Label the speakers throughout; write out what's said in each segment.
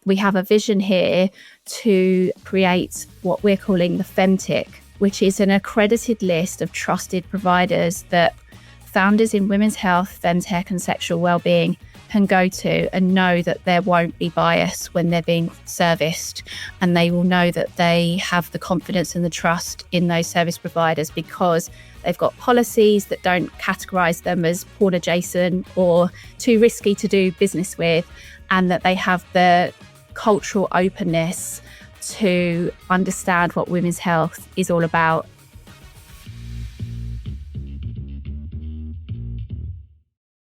Speaker 1: we have a vision here to create what we're calling the femtech, which is an accredited list of trusted providers that founders in women's health, femtech and sexual wellbeing can go to and know that there won't be bias when they're being serviced, and they will know that they have the confidence and the trust in those service providers because they've got policies that don't categorize them as porn adjacent or too risky to do business with, and that they have the cultural openness to understand what women's health is all about.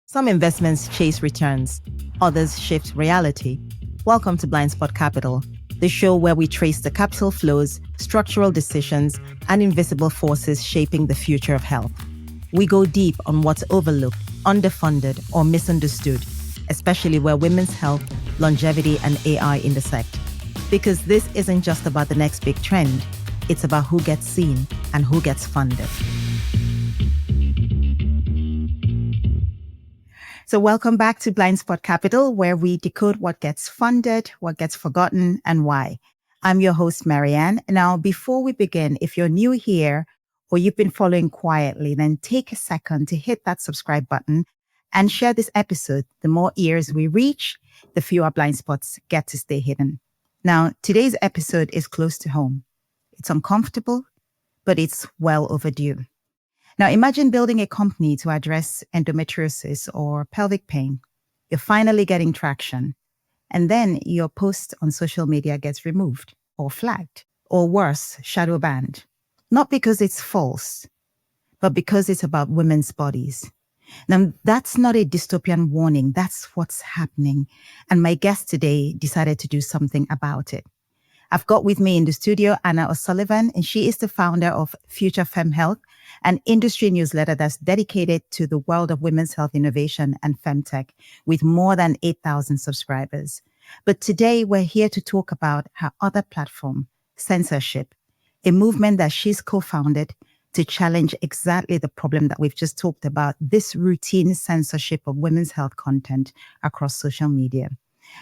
Speaker 2: Some investments chase returns, others shift reality. Welcome to Blind Spot Capital, the show where we trace the capital flows, structural decisions, and invisible forces shaping the future of health. We go deep on what's overlooked, underfunded, or misunderstood, especially where women's health, longevity, and AI intersect. Because this isn't just about the next big trend, it's about who gets seen and who gets funded. So welcome back to Blind Spot Capital, where we decode what gets funded, what gets forgotten, and why. I'm your host, Marianne. Now, before we begin, if you're new here or you've been following quietly, then take a second to hit that subscribe button and share this episode. The more ears we reach, the fewer blind spots get to stay hidden. Now, today's episode is close to home. It's uncomfortable, but it's well overdue. Now, imagine building a company to address endometriosis or pelvic pain. You're finally getting traction. And then your post on social media gets removed or flagged, or worse, shadow banned. Not because it's false, but because it's about women's bodies. Now, that's not a dystopian warning. That's what's happening. And my guest today decided to do something about it. I've got with me in the studio Anna O'Sullivan, and she is the founder of Future Fem Health, an industry newsletter that's dedicated to the world of women's health innovation and femtech, with more than 8,000 subscribers. But today we're here to talk about her other platform, Censorship, a movement that she's co-founded to challenge exactly the problem that we've just talked about, this routine censorship of women's health content across social media.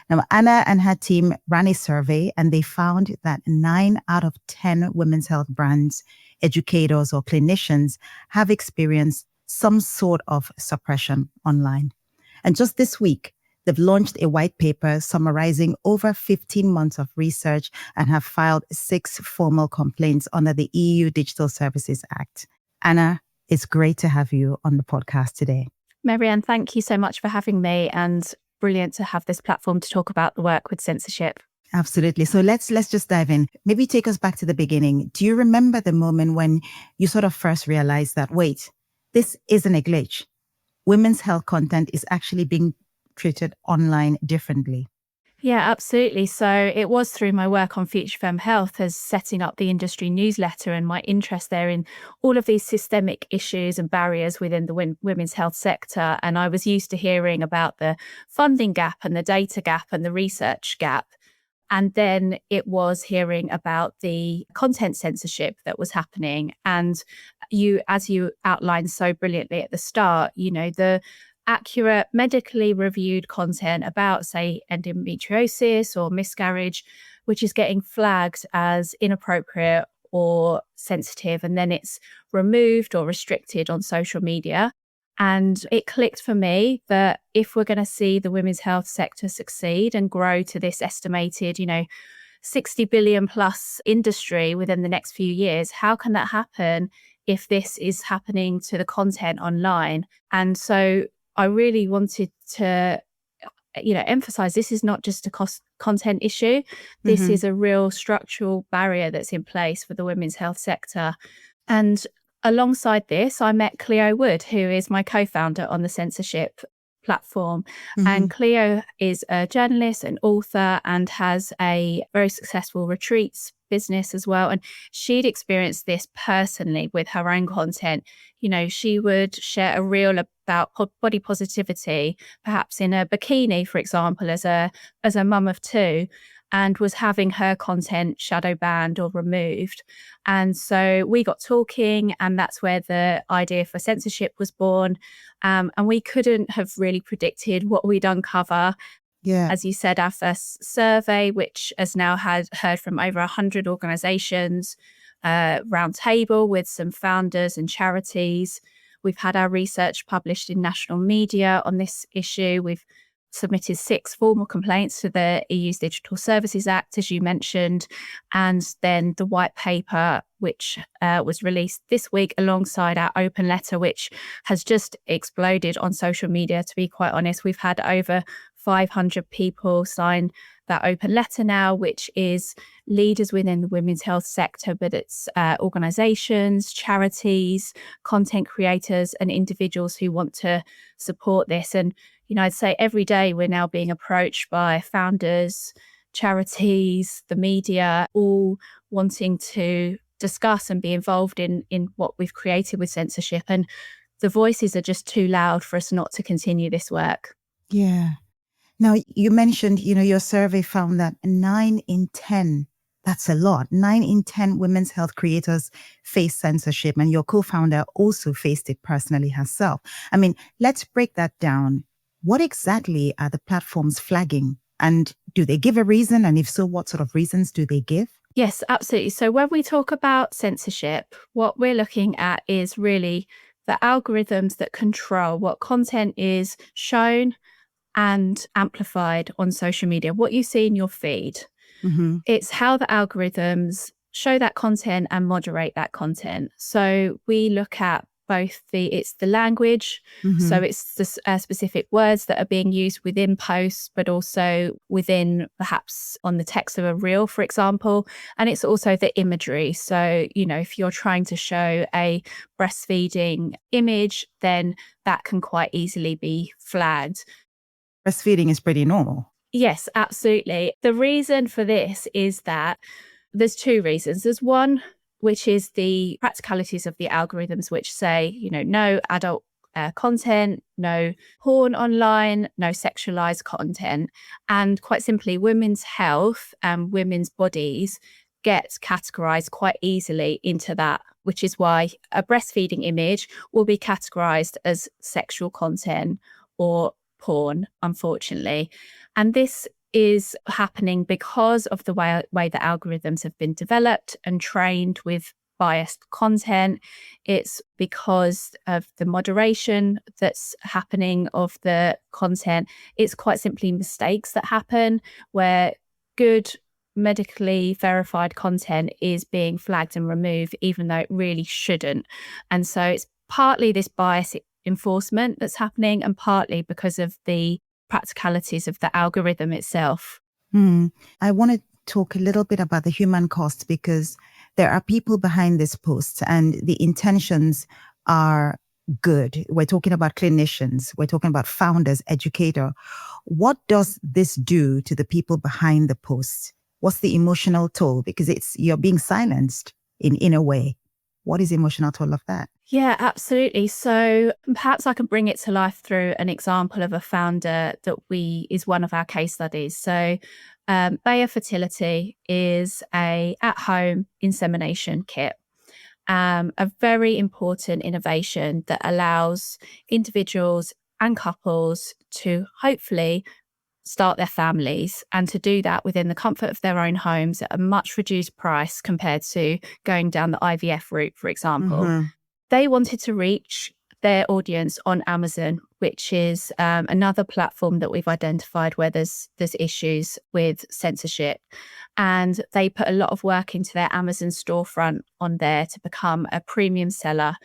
Speaker 2: Now, Anna and her team ran a survey, and they found that 9 out of 10 women's health brands, educators, or clinicians have experienced some sort of suppression online. And just this week, they've launched a white paper summarizing over 15 months of research and have filed 6 formal complaints under the EU Digital Services Act. Anna, it's great to have you on the podcast today.
Speaker 1: Marianne, thank you so much for having me, and brilliant to have this platform to talk about the work with censorship.
Speaker 2: Absolutely. So let's just dive in. Maybe take us back to the beginning. Do you remember the moment when you sort of first realized that, wait, this isn't a glitch? Women's health content is actually being treated online differently.
Speaker 1: Yeah, absolutely. So it was through my work on Future Fem Health as setting up the industry newsletter and my interest there in all of these systemic issues and barriers within the women's health sector. And I was used to hearing about the funding gap and the data gap and the research gap. And then it was hearing about the content censorship that was happening. And as you outlined so brilliantly at the start, the accurate medically reviewed content about, say, endometriosis or miscarriage, which is getting flagged as inappropriate or sensitive, and then it's removed or restricted on social media. And it clicked for me that if we're going to see the women's health sector succeed and grow to this estimated, 60 billion plus industry within the next few years, how can that happen if this is happening to the content online? And so I really wanted to, emphasize this is not just a content issue. This is a real structural barrier that's in place for the women's health sector. And alongside this, I met Cleo Wood, who is my co-founder on the Censorship platform. And Cleo is a journalist and author and has a very successful retreats business as well. And she'd experienced this personally with her own content. She would share a reel about body positivity, perhaps in a bikini, for example, as a mum of 2, and was having her content shadow banned or removed. And so we got talking, and that's where the idea for Censorship was born. And we couldn't have really predicted what we'd uncover.
Speaker 2: Yeah.
Speaker 1: As you said, our first survey, which has now heard from over 100 organizations, roundtable with some founders and charities. We've had our research published in national media on this issue. We've submitted 6 formal complaints to the EU's Digital Services Act, as you mentioned, and then the white paper, which was released this week alongside our open letter, which has just exploded on social media, to be quite honest. We've had over 500 people sign that open letter now, which is leaders within the women's health sector, but it's organizations, charities, content creators, and individuals who want to support this. And, I'd say every day we're now being approached by founders, charities, the media, all wanting to discuss and be involved in what we've created with censorship. And the voices are just too loud for us not to continue this work.
Speaker 2: Yeah. Now, you mentioned, your survey found that 9 in 10, that's a lot. 9 in 10 women's health creators face censorship, and your co-founder also faced it personally herself. I mean, let's break that down. What exactly are the platforms flagging? And do they give a reason? And if so, what sort of reasons do they give?
Speaker 1: Yes, absolutely. So when we talk about censorship, what we're looking at is really the algorithms that control what content is shown and amplified on social media, what you see in your feed.
Speaker 2: Mm-hmm.
Speaker 1: It's how the algorithms show that content and moderate that content. So we look at both it's the language, so it's the specific words that are being used within posts, but also within perhaps on the text of a reel, for example. And it's also the imagery. So, if you're trying to show a breastfeeding image, then that can quite easily be flagged.
Speaker 2: Breastfeeding is pretty normal.
Speaker 1: Yes, absolutely. The reason for this is that there's 2 reasons. There's one, which is the practicalities of the algorithms, which say, no adult content, no porn online, no sexualized content. And quite simply, women's health and women's bodies get categorized quite easily into that, which is why a breastfeeding image will be categorized as sexual content or porn, unfortunately. And this is happening because of the way the algorithms have been developed and trained with biased content. It's because of the moderation that's happening of the content. It's quite simply mistakes that happen where good medically verified content is being flagged and removed, even though it really shouldn't. And so it's partly this bias enforcement that's happening and partly because of the practicalities of the algorithm itself.
Speaker 2: I want to talk a little bit about the human cost, because there are people behind this post and the intentions are good. We're talking about clinicians. We're talking about founders, educator. What does this do to the people behind the post? What's the emotional toll? Because you're being silenced in a way. What is the emotional toll of that?
Speaker 1: Yeah, absolutely. So perhaps I can bring it to life through an example of a founder that is one of our case studies. So Bayer Fertility is a at-home insemination kit, a very important innovation that allows individuals and couples to hopefully start their families, and to do that within the comfort of their own homes at a much reduced price compared to going down the IVF route, for example. They wanted to reach their audience on Amazon, which is another platform that we've identified where there's issues with censorship. And they put a lot of work into their Amazon storefront on there to become a premium seller.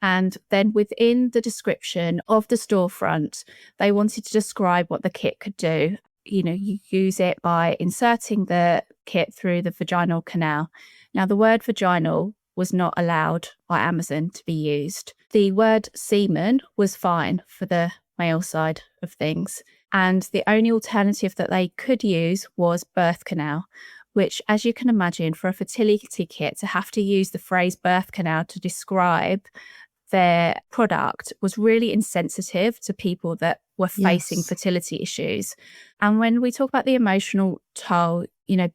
Speaker 1: And then within the description of the storefront, they wanted to describe what the kit could do. You use it by inserting the kit through the vaginal canal. Now, the word vaginal was not allowed by Amazon to be used. The word semen was fine for the male side of things. And the only alternative that they could use was birth canal, which, as you can imagine, for a fertility kit to have to use the phrase birth canal to describe their product was really insensitive to people that were facing fertility issues. And when we talk about the emotional toll,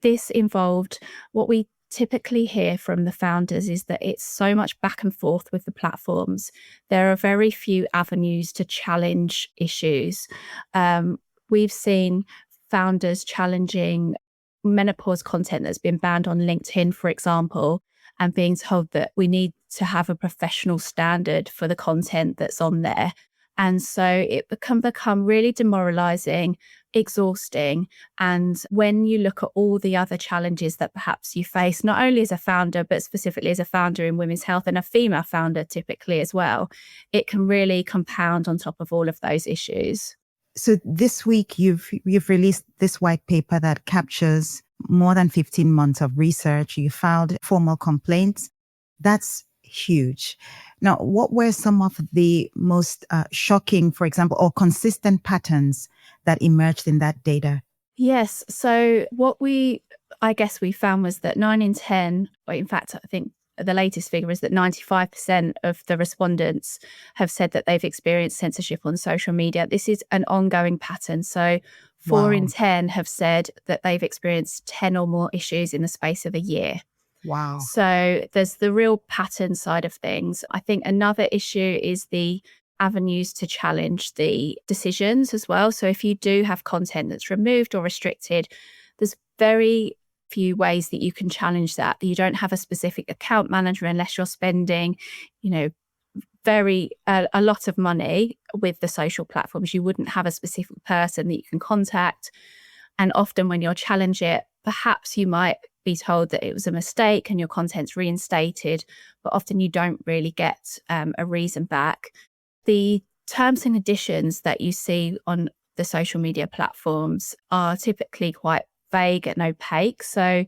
Speaker 1: this involved what we typically hear from the founders is that it's so much back and forth with the platforms. There are very few avenues to challenge issues. We've seen founders challenging menopause content that's been banned on LinkedIn, for example, and being told that we need to have a professional standard for the content that's on there. And so it can become really demoralizing, exhausting. And when you look at all the other challenges that perhaps you face, not only as a founder, but specifically as a founder in women's health and a female founder typically as well, it can really compound on top of all of those issues.
Speaker 2: So this week you've released this white paper that captures more than 15 months of research. You filed formal complaints. That's huge. Now, what were some of the most shocking, for example, or consistent patterns that emerged in that data?
Speaker 1: Yes. So what I guess we found was that 9 in 10, or in fact, I think the latest figure is that 95% of the respondents have said that they've experienced censorship on social media. This is an ongoing pattern. So 4 in 10 have said that they've experienced 10 or more issues in the space of a year.
Speaker 2: Wow.
Speaker 1: So there's the real pattern side of things. I think another issue is the avenues to challenge the decisions as well. So if you do have content that's removed or restricted, there's very few ways that you can challenge that. You don't have a specific account manager unless you're spending, a lot of money with the social platforms. You wouldn't have a specific person that you can contact. And often when you'll challenge it, perhaps you might be told that it was a mistake and your content's reinstated, but often you don't really get a reason back. The terms and conditions that you see on the social media platforms are typically quite vague and opaque. So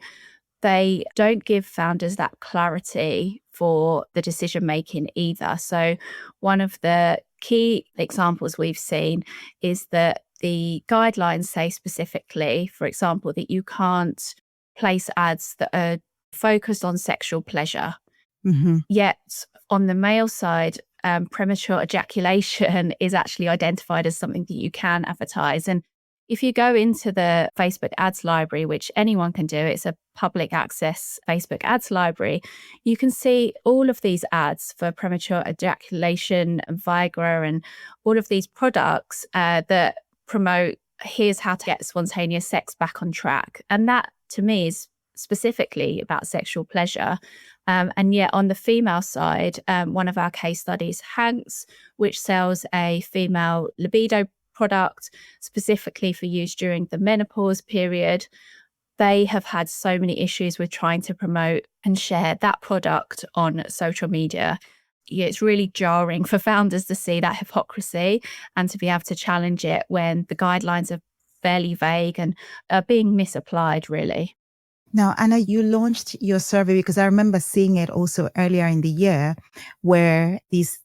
Speaker 1: they don't give founders that clarity for the decision making either. So one of the key examples we've seen is that the guidelines say specifically, for example, that you can't place ads that are focused on sexual pleasure.
Speaker 2: Mm-hmm.
Speaker 1: Yet on the male side, premature ejaculation is actually identified as something that you can advertise. And if you go into the Facebook ads library, which anyone can do, it's a public access Facebook ads library, you can see all of these ads for premature ejaculation and Viagra and all of these products that promote, here's how to get spontaneous sex back on track. And that to me is specifically about sexual pleasure. And yet on the female side, one of our case studies, Hanks, which sells a female libido product specifically for use during the menopause period, they have had so many issues with trying to promote and share that product on social media. It's really jarring for founders to see that hypocrisy and to be able to challenge it when the guidelines are fairly vague and are being misapplied, really.
Speaker 2: Now, Anna, you launched your survey because I remember seeing it also earlier in the year where these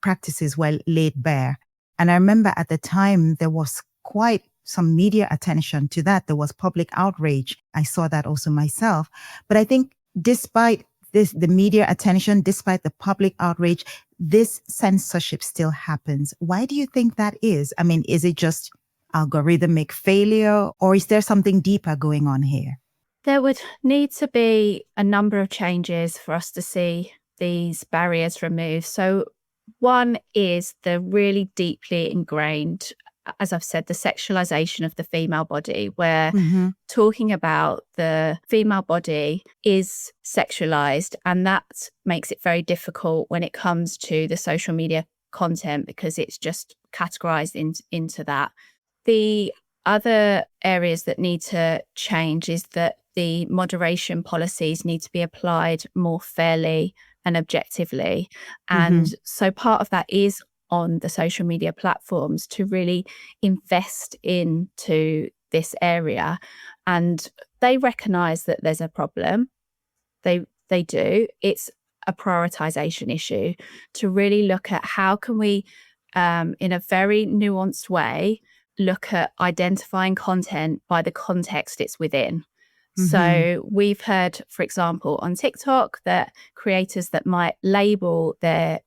Speaker 2: practices were laid bare. And I remember at the time there was quite some media attention to that. There was public outrage. I saw that also myself. But I think despite the media attention, despite the public outrage, this censorship still happens. Why do you think that is? I mean, is it just algorithmic failure or is there something deeper going on here?
Speaker 1: There would need to be a number of changes for us to see these barriers removed. So one is the really deeply ingrained, as I've said, the sexualization of the female body, where talking about the female body is sexualized. And that makes it very difficult when it comes to the social media content because it's just categorized into that. The other areas that need to change is that the moderation policies need to be applied more fairly and objectively. And so part of that is on the social media platforms to really invest into this area. And they recognize that there's a problem. They do. It's a prioritization issue to really look at how can we, in a very nuanced way, look at identifying content by the context it's within. So we've heard, for example, on TikTok that creators that might label their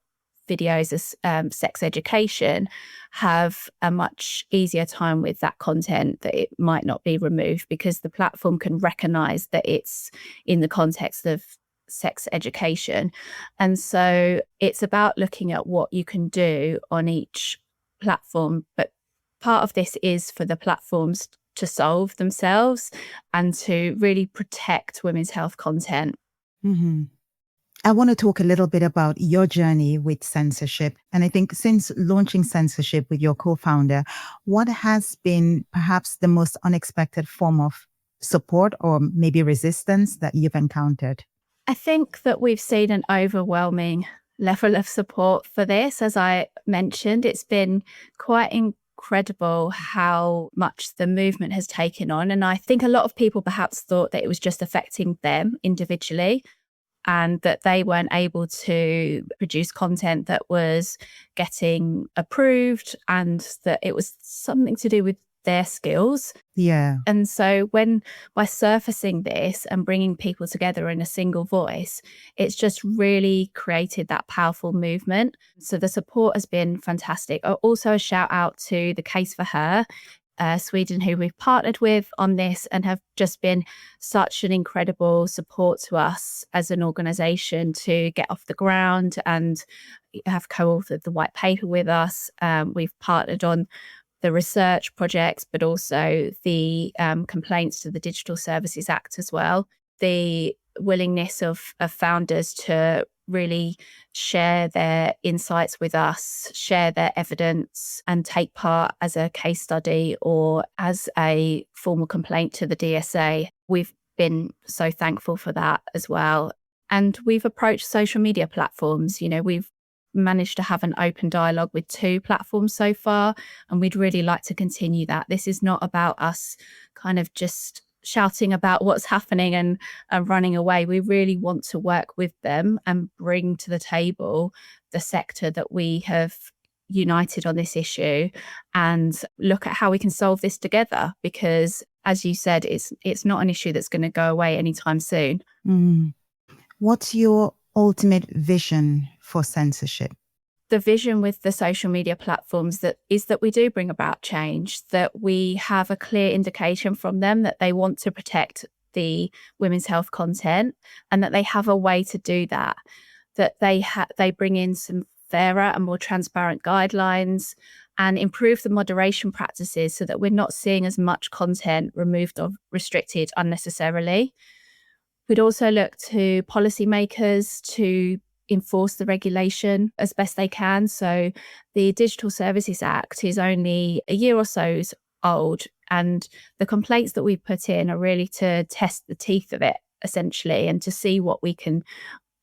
Speaker 1: videos as sex education have a much easier time with that content, that it might not be removed because the platform can recognize that it's in the context of sex education. And so it's about looking at what you can do on each platform. But part of this is for the platforms to solve themselves and to really protect women's health content.
Speaker 2: Mm-hmm. I want to talk a little bit about your journey with censorship. And I think since launching censorship with your co-founder, what has been perhaps the most unexpected form of support or maybe resistance that you've encountered?
Speaker 1: I think that we've seen an overwhelming level of support for this. As I mentioned, it's been quite incredible how much the movement has taken on. And I think a lot of people perhaps thought that it was just affecting them individually, and that they weren't able to produce content that was getting approved, and that it was something to do with their skills.
Speaker 2: Yeah.
Speaker 1: And so by surfacing this and bringing people together in a single voice, it's just really created that powerful movement. So the support has been fantastic. Also a shout out to the Case for Her, Sweden, who we've partnered with on this and have just been such an incredible support to us as an organisation to get off the ground, and have co-authored the white paper with us. We've partnered on the research projects, but also the complaints to the Digital Services Act as well. The willingness of founders to really share their insights with us, share their evidence, and take part as a case study or as a formal complaint to the DSA. We've been so thankful for that as well. And we've approached social media platforms. We've managed to have an open dialogue with 2 platforms so far, and we'd really like to continue that. This is not about us kind of just shouting about what's happening and running away. We really want to work with them and bring to the table the sector that we have united on this issue, and look at how we can solve this together, because as you said, it's not an issue that's going to go away anytime soon.
Speaker 2: What's your ultimate vision for censorship?
Speaker 1: The vision with the social media platforms is that we do bring about change, that we have a clear indication from them that they want to protect the women's health content, and that they have a way to do that, that they bring in some fairer and more transparent guidelines and improve the moderation practices so that we're not seeing as much content removed or restricted unnecessarily. We'd also look to policymakers to enforce the regulation as best they can. So the Digital Services Act is only a year or so old, and the complaints that we put in are really to test the teeth of it, essentially, and to see what we can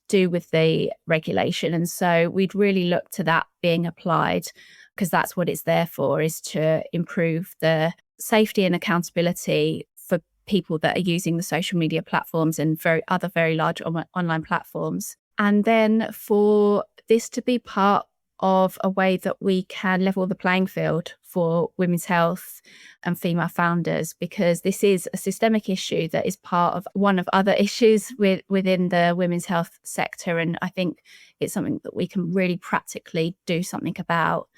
Speaker 1: do with the regulation. And so we'd really look to that being applied, because that's what it's there for, is to improve the safety and accountability for people that are using the social media platforms and other very large online platforms. And then for this to be part of a way that we can level the playing field for women's health and female founders, because this is a systemic issue that is part of one of other issues within the women's health sector. And I think it's something that we can really practically do something about.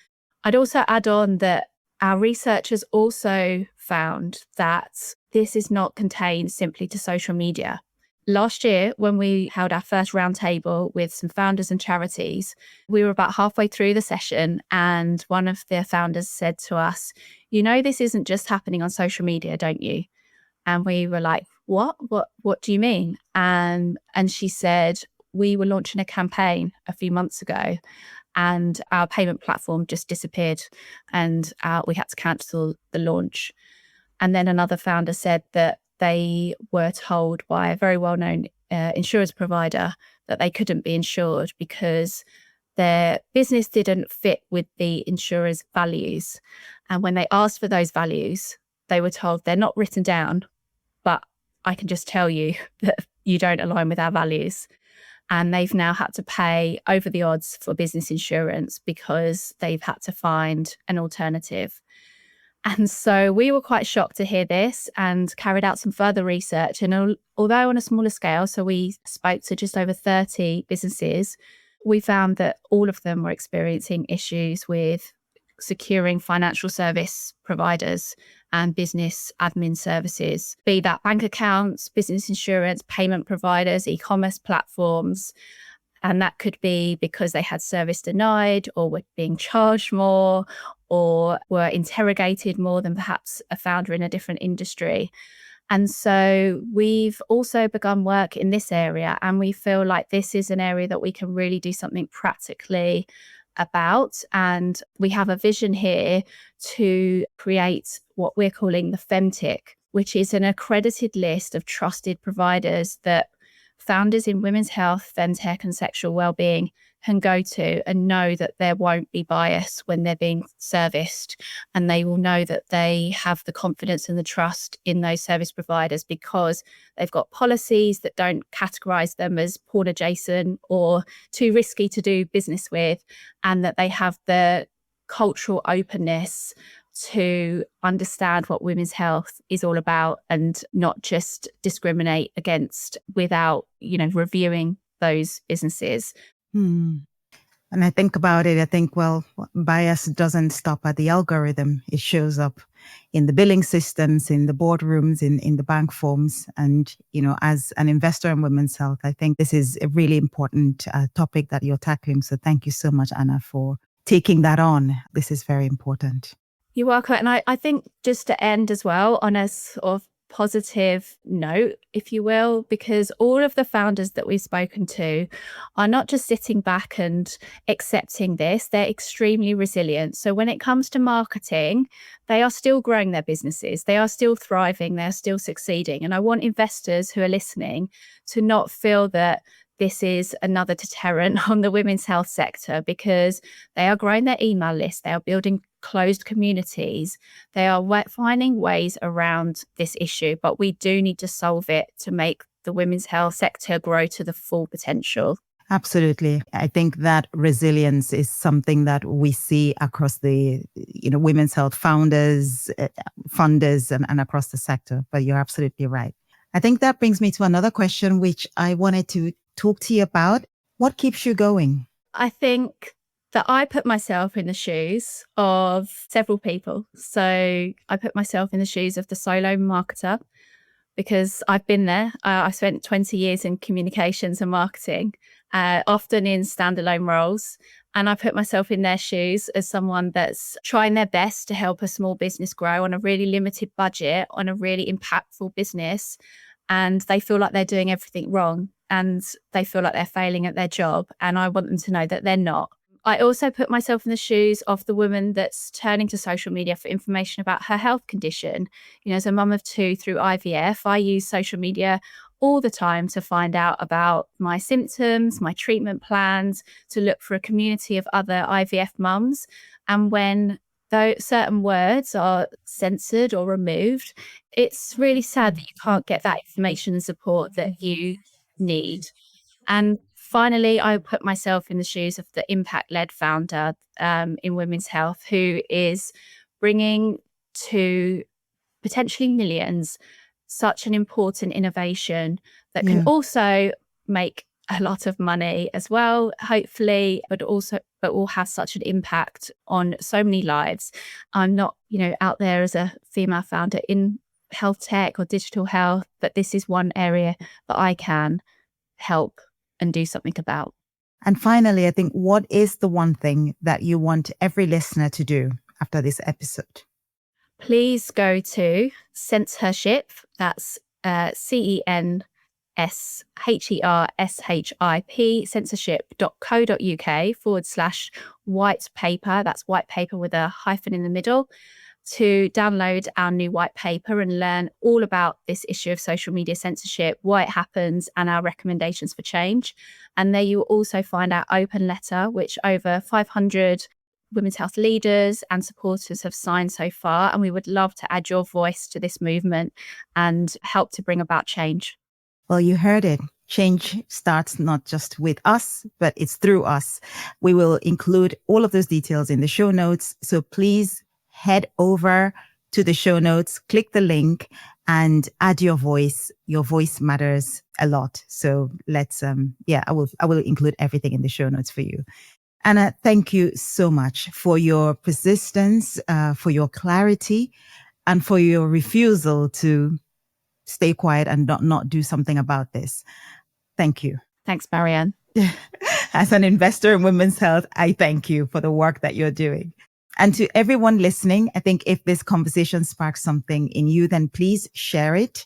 Speaker 1: I'd also add on that our research has also found that this is not contained simply to social media. Last year, when we held our first roundtable with some founders and charities, we were about halfway through the session, and one of the founders said to us, this isn't just happening on social media, don't you? And we were like, what do you mean? And she said, we were launching a campaign a few months ago, and our payment platform just disappeared, and we had to cancel the launch. And then another founder said that they were told by a very well-known insurance provider that they couldn't be insured because their business didn't fit with the insurer's values. And when they asked for those values, they were told they're not written down, but I can just tell you that you don't align with our values. And they've now had to pay over the odds for business insurance because they've had to find an alternative. And so we were quite shocked to hear this and carried out some further research. And although on a smaller scale, so we spoke to just over 30 businesses, we found that all of them were experiencing issues with securing financial service providers and business admin services, be that bank accounts, business insurance, payment providers, e-commerce platforms. And that could be because they had service denied or were being charged more, or were interrogated more than perhaps a founder in a different industry. And so we've also begun work in this area, and we feel like this is an area that we can really do something practically about. And we have a vision here to create what we're calling the femtech, which is an accredited list of trusted providers that founders in women's health, femtech, and sexual well-being can go to and know that there won't be bias when they're being serviced, and they will know that they have the confidence and the trust in those service providers because they've got policies that don't categorize them as porn adjacent or too risky to do business with, and that they have the cultural openness to understand what women's health is all about and not just discriminate against without, reviewing those businesses.
Speaker 2: Hmm. And I think about it, I think, well, bias doesn't stop at the algorithm. It shows up in the billing systems, in the boardrooms, in the bank forms. And, as an investor in women's health, I think this is a really important topic that you're tackling. So thank you so much, Anna, for taking that on. This is very important.
Speaker 1: You're welcome. And I think just to end as well on a sort of positive note, if you will, because all of the founders that we've spoken to are not just sitting back and accepting this, they're extremely resilient. So when it comes to marketing, they are still growing their businesses, they are still thriving, they're still succeeding. And I want investors who are listening to not feel that this is another deterrent on the women's health sector, because they are growing their email list, they are building closed communities, they are finding ways around this issue, but we do need to solve it to make the women's health sector grow to the full potential.
Speaker 2: Absolutely. I think that resilience is something that we see across the, women's health founders, funders, and across the sector. But you're absolutely right. I think that brings me to another question, which I wanted to talk to you about. What keeps you going?
Speaker 1: I think that I put myself in the shoes of several people. So I put myself in the shoes of the solo marketer, because I've been there. I spent 20 years in communications and marketing, often in standalone roles. And I put myself in their shoes as someone that's trying their best to help a small business grow on a really limited budget, on a really impactful business. And they feel like they're doing everything wrong, and they feel like they're failing at their job. And I want them to know that they're not. I also put myself in the shoes of the woman that's turning to social media for information about her health condition. As a mum of two through IVF, I use social media all the time to find out about my symptoms, my treatment plans, to look for a community of other IVF mums. And when certain words are censored or removed, it's really sad that you can't get that information and support that you need. And finally, I put myself in the shoes of the impact-led founder in women's health, who is bringing to potentially millions such an important innovation that can also make a lot of money as well, hopefully, but will have such an impact on so many lives. I'm not, out there as a female founder in health tech or digital health, but this is one area that I can help and do something about.
Speaker 2: And finally, I think, what is the one thing that you want every listener to do after this episode?
Speaker 1: Please go to censorship, that's CENSHERSHIP, censorship.co.uk/white paper, that's white paper with a hyphen in the middle, to download our new white paper and learn all about this issue of social media censorship, why it happens, and our recommendations for change. And there you will also find our open letter, which over 500 women's health leaders and supporters have signed so far. And we would love to add your voice to this movement and help to bring about change.
Speaker 2: Well, you heard it. Change starts not just with us, but it's through us. We will include all of those details in the show notes. So please head over to the show notes, click the link, and add your voice. Your voice matters a lot. So let's, I will include everything in the show notes for you. Anna, thank you so much for your persistence, for your clarity, and for your refusal to stay quiet and not do something about this. Thank you.
Speaker 1: Thanks, Marianne.
Speaker 2: As an investor in women's health, I thank you for the work that you're doing. And to everyone listening, I think if this conversation sparks something in you, then please share it.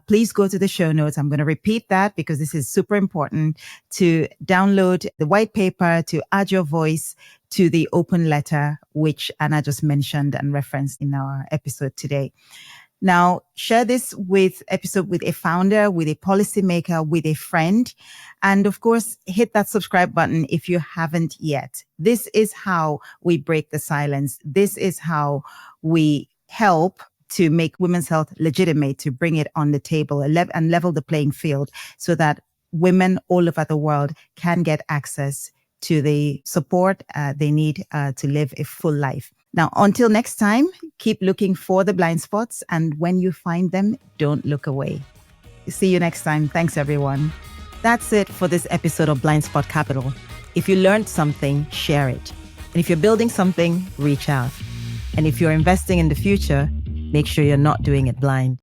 Speaker 2: Please go to the show notes. I'm going to repeat that because this is super important, to download the white paper, to add your voice to the open letter, which Anna just mentioned and referenced in our episode today. Now, share this episode with a founder, with a policymaker, with a friend. And of course, hit that subscribe button if you haven't yet. This is how we break the silence. This is how we help to make women's health legitimate, to bring it on the table and level the playing field so that women all over the world can get access to the support they need to live a full life. Now, until next time, keep looking for the blind spots. And when you find them, don't look away. See you next time. Thanks, everyone. That's it for this episode of Blind Spot Capital. If you learned something, share it. And if you're building something, reach out. And if you're investing in the future, make sure you're not doing it blind.